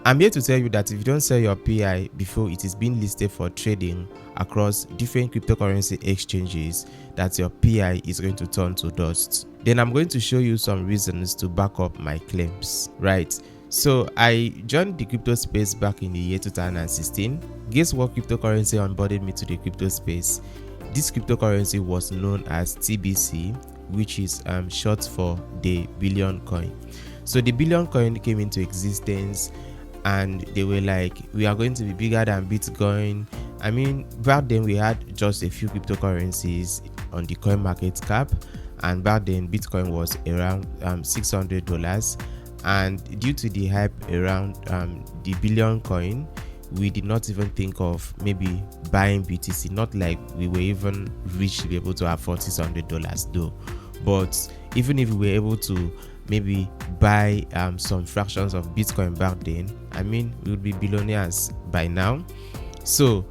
I'm here to tell you that if you don't sell your PI before it is being listed for trading across different cryptocurrency exchanges, that your PI is going to turn to dust. Then I'm going to show you some reasons to back up my claims, right? So I joined the crypto space back in the year 2016. Guess what cryptocurrency onboarded me to the crypto space? This cryptocurrency was known as TBC, which is short for the billion coin. So the billion coin came into existence and they were like, we are going to be bigger than Bitcoin. I mean, back then we had just a few cryptocurrencies on the coin market cap, and back then Bitcoin was around $600. And due to the hype around the billion coin, we did not even think of maybe buying BTC. Not like we were even rich to be able to afford $600 though. But even if we were able to maybe buy some fractions of Bitcoin back then, I mean, we would be billionaires by now. So,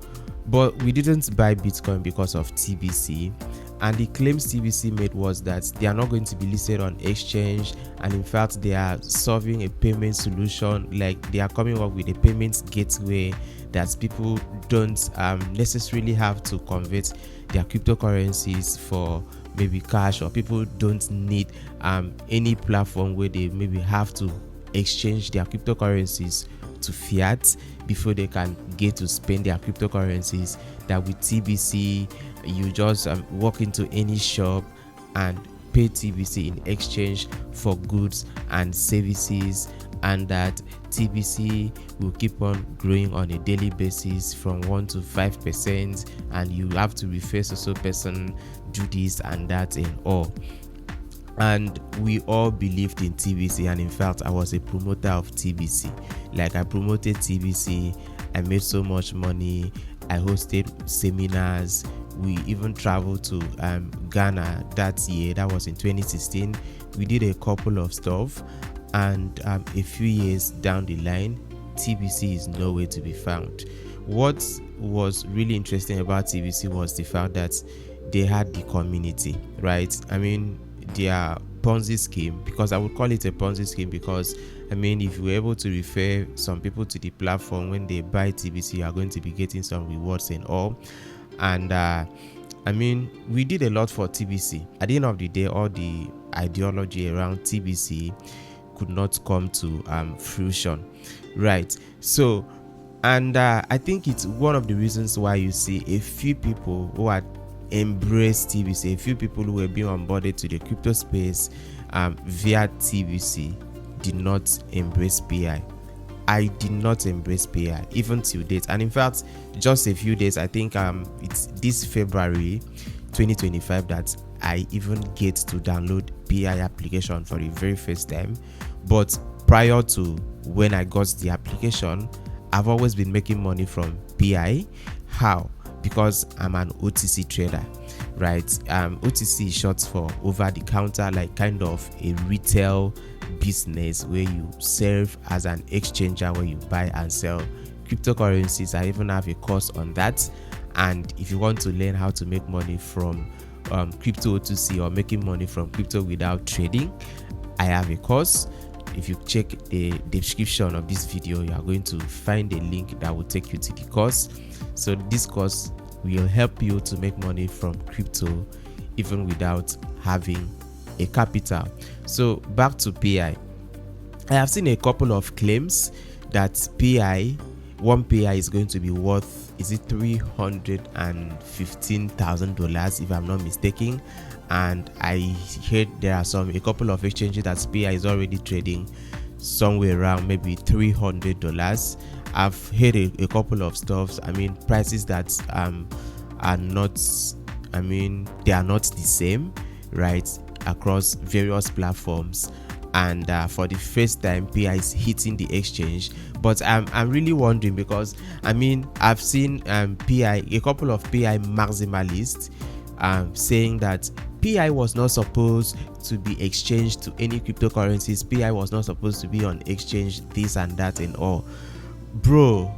but we didn't buy Bitcoin because of TBC. And the claims TBC made was that they are not going to be listed on exchange, and in fact they are solving a payment solution, like they are coming up with a payment gateway that people don't necessarily have to convert their cryptocurrencies for maybe cash, or people don't need any platform where they maybe have to exchange their cryptocurrencies to fiat before they can get to spend their cryptocurrencies. That with TBC you just walk into any shop and pay TBC in exchange for goods and services, and that TBC will keep on growing on a daily basis from 1 to 5%, and you have to refer so person, do this and that and all. And we all believed in TBC, and in fact I was a promoter of TBC. Like, I promoted TBC, I made so much money, I hosted seminars, we even traveled to Ghana that year. That was in 2016. We did a couple of stuff, and a few years down the line, TBC is nowhere to be found. What was really interesting about TBC was the fact that they had the community, right? I mean, their Ponzi scheme, because I would call it a Ponzi scheme, because I mean, if you were able to refer some people to the platform when they buy TBC, you are going to be getting some rewards and all. And I mean, we did a lot for TBC. At the end of the day, all the ideology around TBC could not come to fruition, right? So, and I think it's one of the reasons why you see a few people who had embraced TBC, a few people who were being onboarded to the crypto space via TBC did not embrace PI. I did not embrace PI even till date, and in fact just a few days, I think it's this February 2025 that I even get to download PI application for the very first time. But prior to when I got the application, I've always been making money from PI. How? Because I'm an OTC trader, right? OTC is short for over the counter, like kind of a retail business where you serve as an exchanger where you buy and sell cryptocurrencies. I even have a course on that, and if you want to learn how to make money from crypto OTC, or making money from crypto without trading, I have a course. If you check the description of this video, you are going to find a link that will take you to the course. So this course will help you to make money from crypto even without having a capital. So back to PI. I have seen a couple of claims that one PI is going to be worth, is it $315,000 if I'm not mistaken. And I heard there are a couple of exchanges that PI is already trading somewhere around maybe $300. I've heard a couple of stuffs. I mean, prices that are not, I mean, they are not the same, right, across various platforms. And for the first time, PI is hitting the exchange. But I'm really wondering, because I mean, I've seen a couple of PI maximalists saying that PI was not supposed to be exchanged to any cryptocurrencies. PI was not supposed to be on exchange, this and that and all. Bro,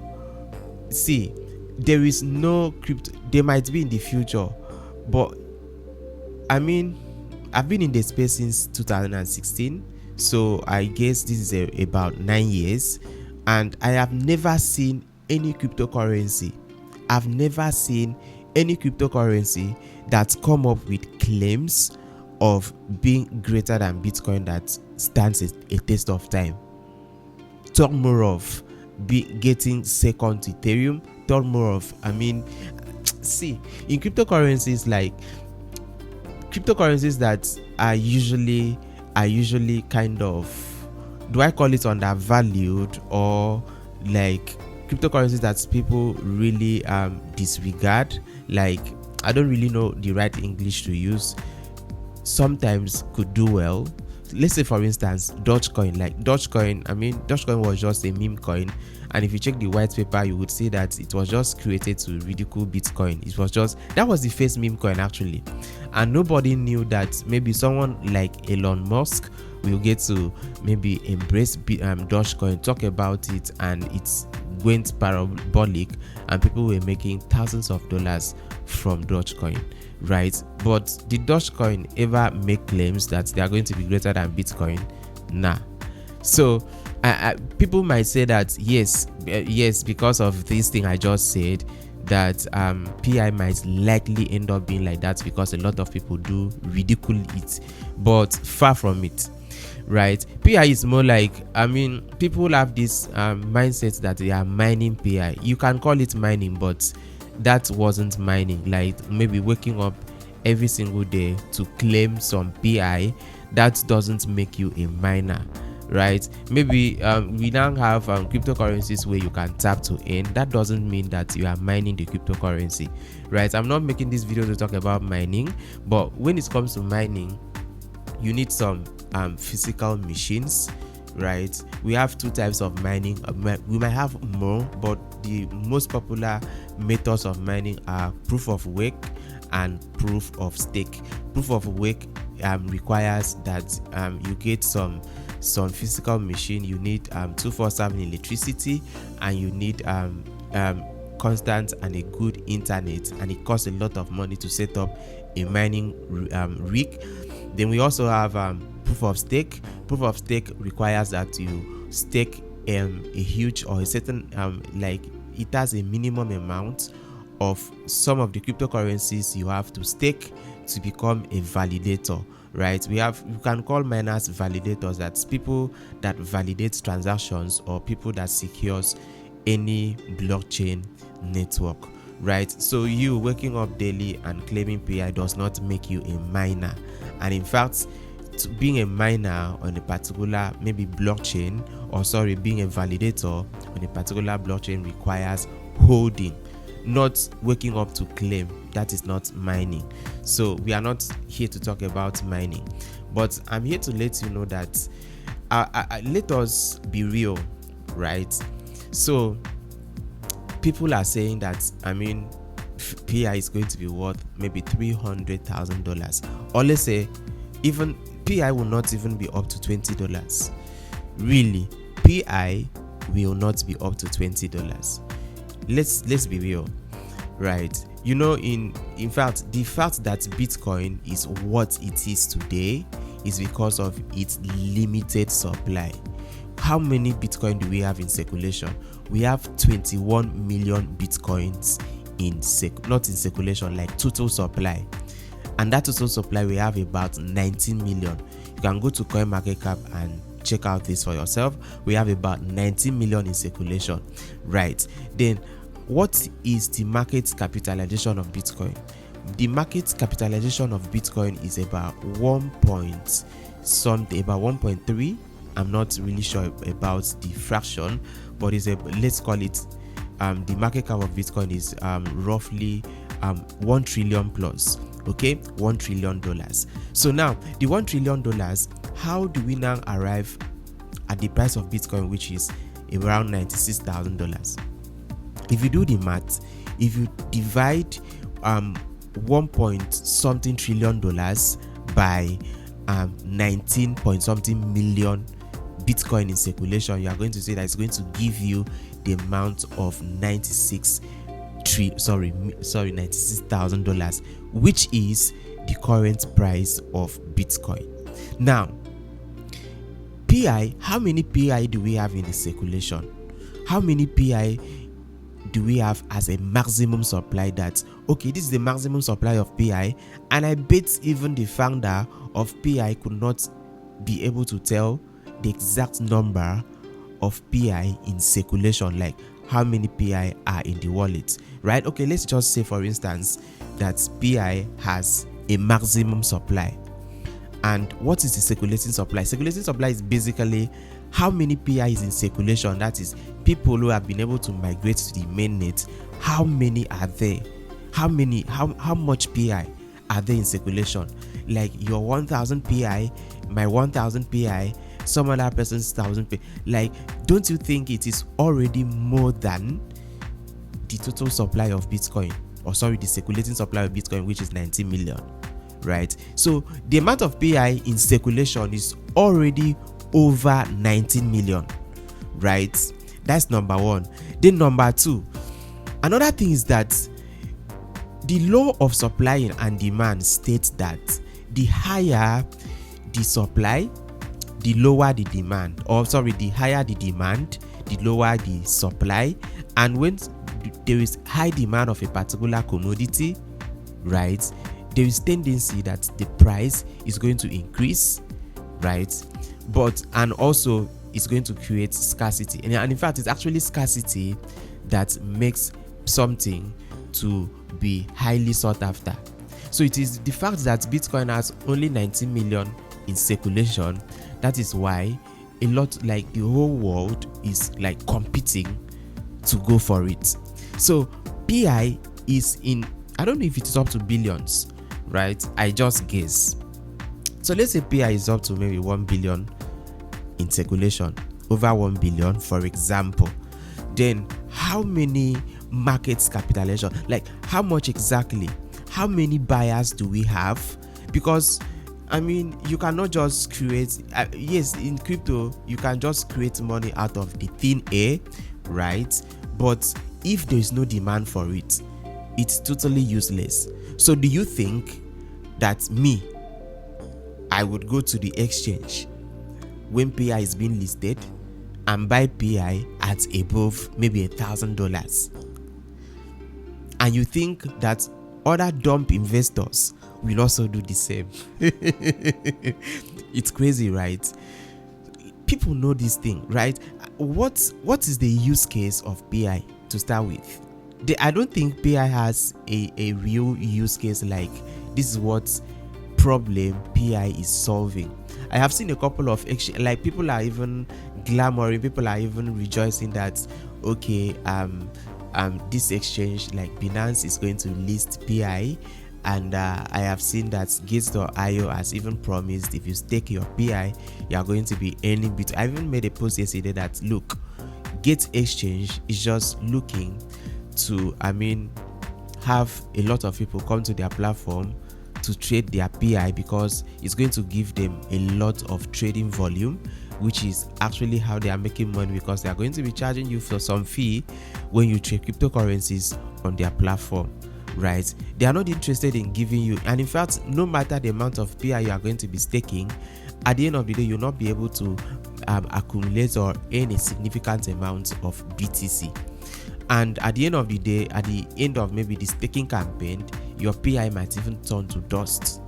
see, there is no crypto. There might be in the future, but I mean, I've been in the space since 2016, so I guess this is about 9 years, And I have never seen any cryptocurrency. I've never seen any cryptocurrency that come up with claims of being greater than Bitcoin that stands a test of time. Talk more of getting second to Ethereum. Talk more of, see, in cryptocurrencies that are usually kind of, do I call it undervalued, or like cryptocurrencies that people really disregard, like, I don't really know the right English to use, sometimes could do well. Let's say for instance Dogecoin. Dogecoin was just a meme coin, and if you check the white paper you would see that it was just created to ridicule Bitcoin. That was the first meme coin actually, and nobody knew that maybe someone like Elon Musk will get to maybe embrace Dogecoin, talk about it, and it went parabolic, and people were making thousands of dollars from Dogecoin, right? But did Dogecoin ever make claims that they are going to be greater than Bitcoin? Nah. So people might say that yes, because of this thing I just said, that PI might likely end up being like that because a lot of people do ridicule it, but far from it, right? PI is more like, people have this mindset that they are mining PI. You can call it mining, but that wasn't mining. Like maybe waking up every single day to claim some PI, that doesn't make you a miner, right? Maybe we now have cryptocurrencies where you can tap to earn. That doesn't mean that you are mining the cryptocurrency, right? I'm not making this video to talk about mining, but when it comes to mining, you need some physical machines, right? We have two types of mining. We might have more, but the most popular methods of mining are proof of work and proof of stake. Proof of work requires that you get some physical machine. You need 247 electricity, and you need constant and a good internet, and it costs a lot of money to set up a mining rig. Then we also have proof of stake. Proof of stake requires that you stake a huge or a certain like it has a minimum amount of some of the cryptocurrencies you have to stake to become a validator, right? You can call miners validators. That's people that validate transactions or people that secures any blockchain network, right? So you waking up daily and claiming PI does not make you a miner. And in fact, being a miner on a particular maybe blockchain, being a validator on a particular blockchain requires holding, not waking up to claim. That is not mining. So we are not here to talk about mining, but I'm here to let you know that let us be real, right? So people are saying that PI is going to be worth maybe $300,000, or let's say even PI will not even be up to $20. Really, PI will not be up to $20. Let's be real, right? In fact, the fact that Bitcoin is what it is today is because of its limited supply. How many Bitcoin do we have in circulation? We have 21 million Bitcoins not in circulation, like total supply. And that total supply, we have about 19 million. You can go to CoinMarketCap and check out this for yourself. We have about 19 million in circulation, right? Then what is the market capitalization of Bitcoin? The market capitalization of Bitcoin is about 1.3. I'm not really sure about the fraction, but let's call it the market cap of Bitcoin is roughly 1 trillion plus. Okay, $1 trillion. So now the $1 trillion, how do we now arrive at the price of Bitcoin, which is around $96,000? If you do the math, if you divide 1 point something trillion dollars by 19 point something million Bitcoin in circulation, you are going to see that it's going to give you the amount of $96,000, which is the current price of Bitcoin. Now, PI, how many PI do we have in the circulation? how many pi do we have as a maximum supply? That okay, this is the maximum supply of pi, and I bet even the founder of pi could not be able to tell the exact number of pi in circulation, like how many pi are in the wallet, right? Okay, let's just say for instance that pi has a maximum supply. And what is the circulating supply? Circulating supply is basically how many pi is in circulation, that is people who have been able to migrate to the mainnet. How many are there? How much pi are there in circulation? Like your 1000 pi, my 1000 pi, some other person's 1000 pi. Like, don't you think it is already more than the total supply of Bitcoin, or sorry, the circulating supply of Bitcoin, which is 90 million, right? So the amount of pi in circulation is already over 19 million, right? That's number one. Then number two, another thing is that the law of supply and demand states that the higher the supply, the lower the demand, or sorry, the higher the demand, the lower the supply. And when there is high demand of a particular commodity, right, there is tendency that the price is going to increase, right? But and also it's going to create scarcity, and in fact it's actually scarcity that makes something to be highly sought after. So it is the fact that Bitcoin has only 19 million in circulation, that is why a lot, like the whole world, is like competing to go for it. So pi is in, I don't know if it is up to billions, right? I just guess. So let's say pi is up to maybe 1 billion in circulation, over 1 billion for example. Then how many markets capitalization, like how much exactly, how many buyers do we have? Because I mean, you cannot just create yes, in crypto you can just create money out of the thin air, right? But if there is no demand for it, it's totally useless. So do you think that I would go to the exchange when pi is being listed and buy pi at above maybe $1,000, and you think that other dump investors will also do the same? It's crazy, right? People know this thing, right? What is the use case of pi to start with? I don't think pi has a real use case, like this is what problem pi is solving. I have seen a couple of like people are even glamoring, people are even rejoicing that okay, this exchange like Binance is going to list pi, and I have seen that Gates.io has even promised if you stake your pi, you are going to be earning bit. I even made a post yesterday that look, Gates Exchange is just looking to, have a lot of people come to their platform to trade their pi, because it's going to give them a lot of trading volume, which is actually how they are making money, because they are going to be charging you for some fee when you trade cryptocurrencies on their platform, right? They are not interested in giving you, and in fact, no matter the amount of pi you are going to be staking, at the end of the day, you'll not be able to accumulate or earn a significant amount of BTC. And at the end of the day, at the end of maybe the staking campaign, your pi might even turn to dust.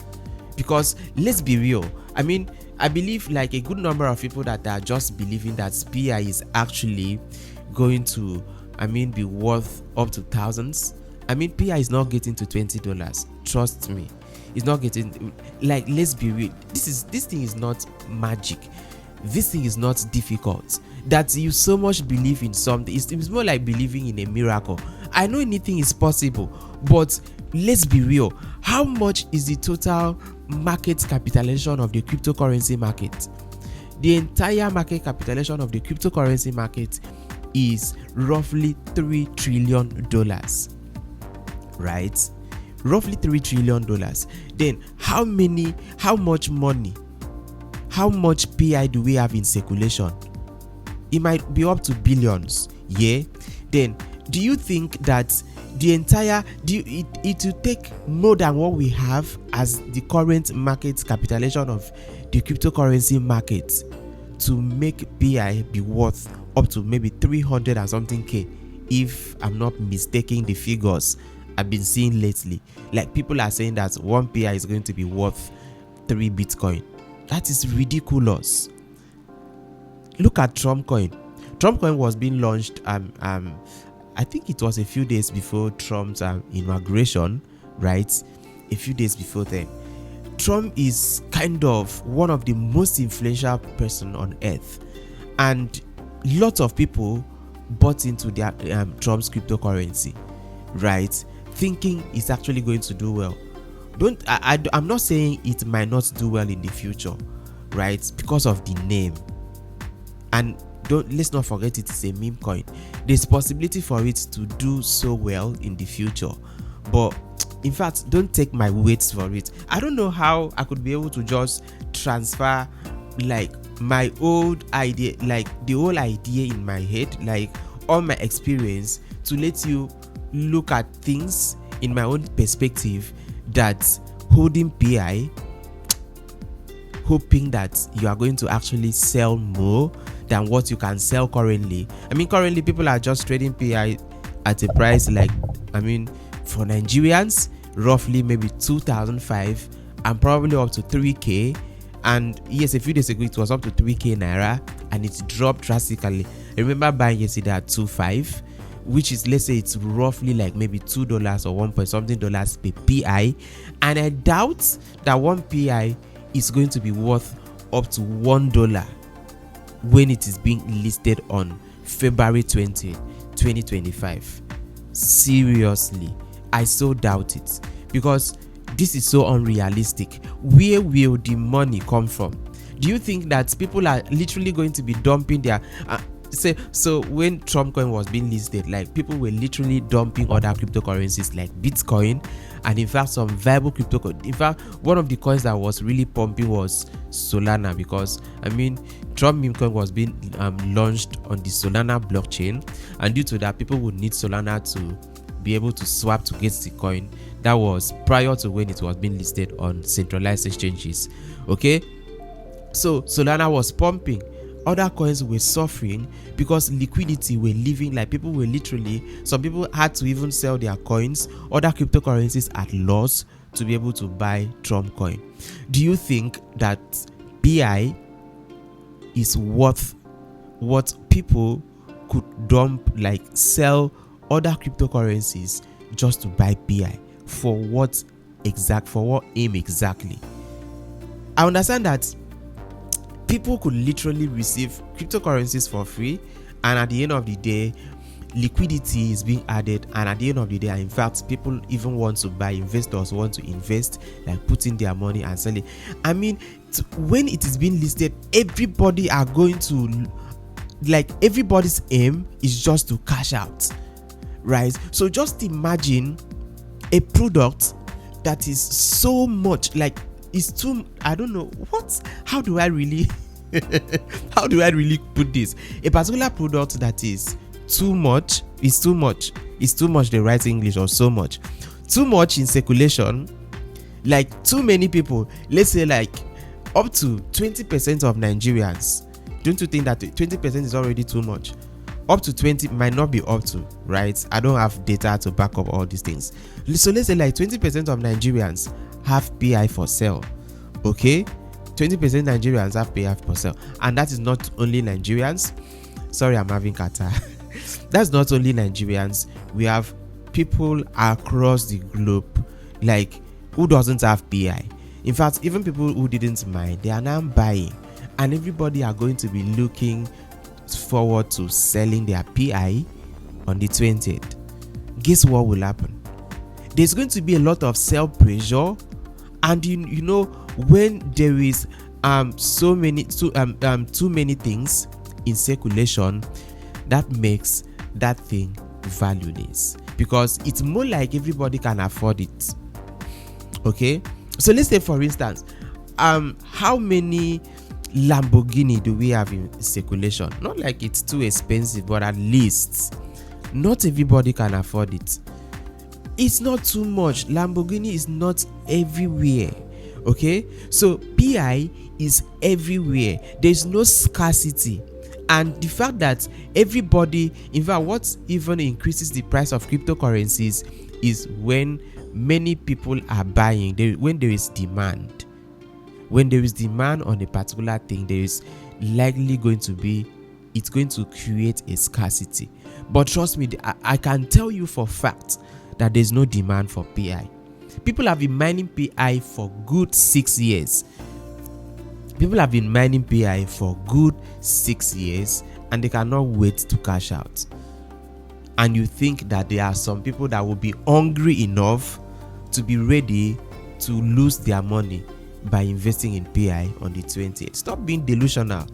Because let's be real, I believe like a good number of people that are just believing that pi is actually going to be worth up to thousands. pi is not getting to $20, trust me. It's not getting, like, let's be real, this thing is not magic. This thing is not difficult. That you so much believe in something, it's more like believing in a miracle. I know anything is possible, but let's be real, how much is the total market capitalization of the cryptocurrency market? The entire market capitalization of the cryptocurrency market is roughly $3 trillion, right? Roughly $3 trillion. Then how much money, how much pi do we have in circulation? It might be up to billions, yeah? Then do you think that the entire, it will take more than what we have as the current market capitalization of the cryptocurrency market to make pi be worth up to maybe 300 and something K, if I'm not mistaking the figures I've been seeing lately. Like, people are saying that 1 PI is going to be worth 3 Bitcoin. That is ridiculous. Look at Trump coin. Trump coin was being launched I think it was a few days before Trump's inauguration, right? A few days before then. Trump is kind of one of the most influential person on earth, and lots of people bought into their Trump's cryptocurrency, right? Thinking it's actually going to do well. I'm not saying it might not do well in the future, right? Because of the name. And let's not forget it is a meme coin. There's possibility for it to do so well in the future, but in fact, don't take my words for it. I don't know how I could be able to just transfer like my old idea, like the whole idea in my head, like all my experience, to let you look at things in my own perspective, that holding PI, hoping that you are going to actually sell more than what you can sell currently. I mean, currently people are just trading PI at a price like, I mean, for Nigerians, roughly maybe 2,005 and probably up to 3K. And yes, a few days ago it was up to 3K naira, and it dropped drastically. I remember buying yesterday at 2.5, which is, let's say it's roughly like maybe $2 or 1 point something dollars per PI. And I doubt that 1 PI is going to be worth up to $1 when it is being listed on February 20, 2025. Seriously, I so doubt it, because this is so unrealistic. Where will the money come from? Do you think that people are literally going to be dumping their so when Trump coin was being listed, like, people were literally dumping other cryptocurrencies like Bitcoin, and in fact some viable cryptocurrencies. In fact, one of the coins that was really pumping was Solana, because I mean, Trump meme coin was being launched on the Solana blockchain, and due to that, people would need Solana to be able to swap to get the coin. That was prior to when it was being listed on centralized exchanges. Okay, so Solana was pumping. Other coins were suffering because liquidity were leaving. Like, people were literally, some people had to even sell their coins, other cryptocurrencies at loss, to be able to buy Trump coin. Do you think that PI is worth what people could dump, like sell other cryptocurrencies just to buy PI? For what aim exactly? I understand that people could literally receive cryptocurrencies for free, and at the end of the day, liquidity is being added, and at the end of the day, in fact, people even want to buy, investors want to invest, like put in their money and sell it. I mean, when it is being listed, everybody are going to, like, everybody's aim is just to cash out, right? So just imagine a product that is so much, like, it's too, I don't know what, how do I really put this? A particular product that is too much the right English, or so much in circulation, like too many people, let's say like up to 20% of Nigerians. Don't you think that 20% is already too much? Up to 20 might not be up to, right? I don't have data to back up all these things. So let's say like 20% of Nigerians have PI for sale. Okay, 20% Nigerians have PI for sale, and that is not only Nigerians. Sorry, I'm having kata. That's not only Nigerians. We have people across the globe, like, who doesn't have PI. In fact, even people who didn't mind, they are now buying, and everybody are going to be looking forward to selling their PI on the 20th. Guess what will happen? There's going to be a lot of sell pressure, and you know, when there is too many things in circulation, that makes that thing valueless, because it's more like everybody can afford it. Okay, so let's say, for instance, how many Lamborghini do we have in circulation? Not like it's too expensive, but at least not everybody can afford it. It's not too much. Lamborghini is not everywhere. Okay, so PI is everywhere. There's no scarcity, And the fact that everybody, in fact, what even increases the price of cryptocurrencies is when many people are buying, when there is demand. When there is demand on a particular thing, there is likely going to be, it's going to create a scarcity. But trust me, I can tell you for fact that there's no demand for PI. People have been mining PI for good 6 years. People have been mining PI for good 6 years and they cannot wait to cash out. And you think that there are some people that will be hungry enough to be ready to lose their money by investing in PI on the 20th. Stop being delusional.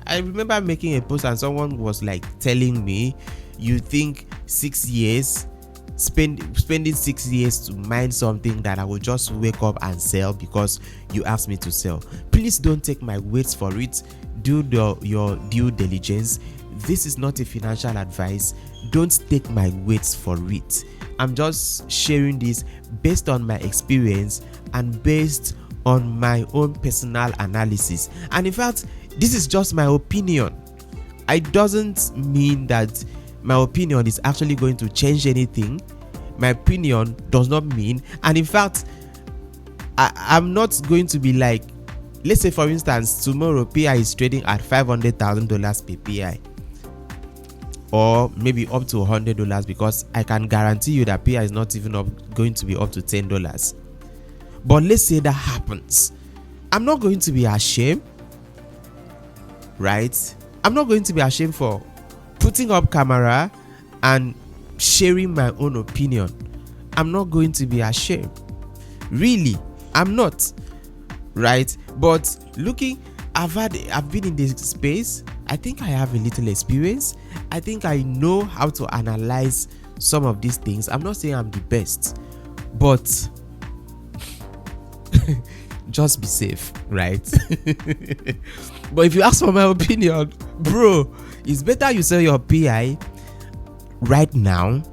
I remember making a post and someone was like telling me, you think 6 years, spending 6 years to mine something that I will just wake up and sell because you asked me to sell. Please don't take my words for it. Do your due diligence. This is not a financial advice. Don't take my words for it. I'm just sharing this based on my experience and based on my own personal analysis. And in fact, this is just my opinion. It doesn't mean that my opinion is actually going to change anything. My opinion does not mean, and in fact, I'm not going to be like, let's say for instance, tomorrow PI is trading at $500,000 per PI, or maybe up to $100, because I can guarantee you that PI is not even going to be up to $10. But let's say that happens. I'm not going to be ashamed, right? I'm not going to be ashamed for putting up camera and sharing my own opinion. I'm not going to be ashamed. Really, I'm not. Right? But looking, I've been in this space. I think I have a little experience. I think I know how to analyze some of these things. I'm not saying I'm the best, but just be safe, right? But if you ask for my opinion, bro, it's better you sell your PI right now,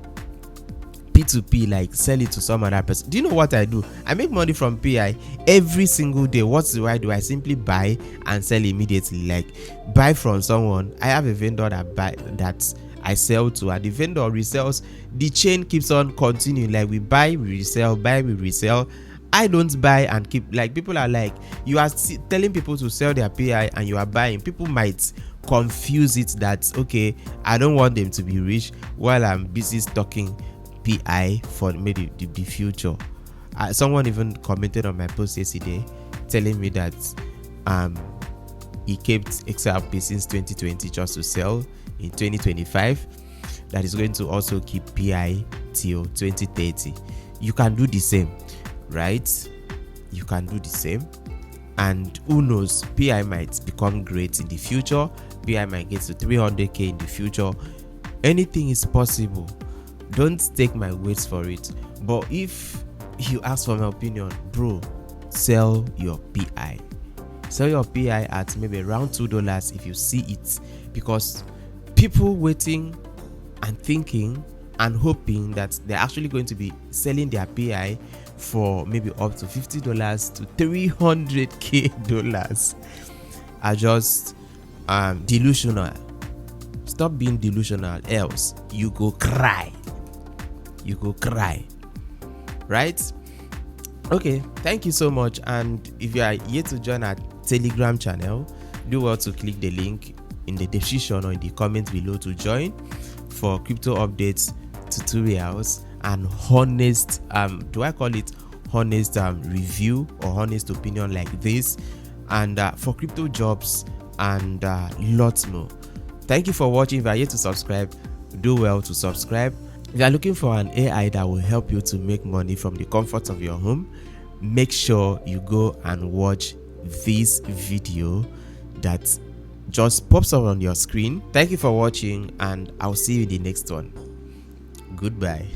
P2P, like sell it to some other person. Do you know what I do? I make money from PI every single day. What do? I simply buy and sell immediately. Like buy from someone. I have a vendor that I sell to, and the vendor resells. The chain keeps on continuing. Like we buy, we resell, buy, we resell. I don't buy and keep, like people are like, you are telling people to sell their PI and you are buying. People might confuse it that, okay, I don't want them to be rich while I'm busy stocking PI for maybe the future. Someone even commented on my post yesterday telling me that he kept XRP since 2020 just to sell in 2025, that is going to also keep PI till 2030. You can do the same, right? You can do the same, and who knows, PI might become great in the future. PI might get to 300k in the future. Anything is possible. Don't take my words for it. But if you ask for my opinion, bro, sell your PI. Sell your PI at maybe around $2 if you see it, because people waiting and thinking and hoping that they're actually going to be selling their PI for maybe up to $50 to $300k are just delusional. Stop being delusional, else you go cry. Right? Okay, thank you so much. And if you are yet to join our Telegram channel, do well to click the link in the description or in the comments below to join for crypto updates, tutorials, and honest do I call it honest review or honest opinion like this, and for crypto jobs and lots more. Thank you for watching. If you are yet to subscribe, do well to subscribe. If you are looking for an AI that will help you to make money from the comfort of your home, make sure you go and watch this video that just pops up on your screen. Thank you for watching, and I'll see you in the next one. Goodbye.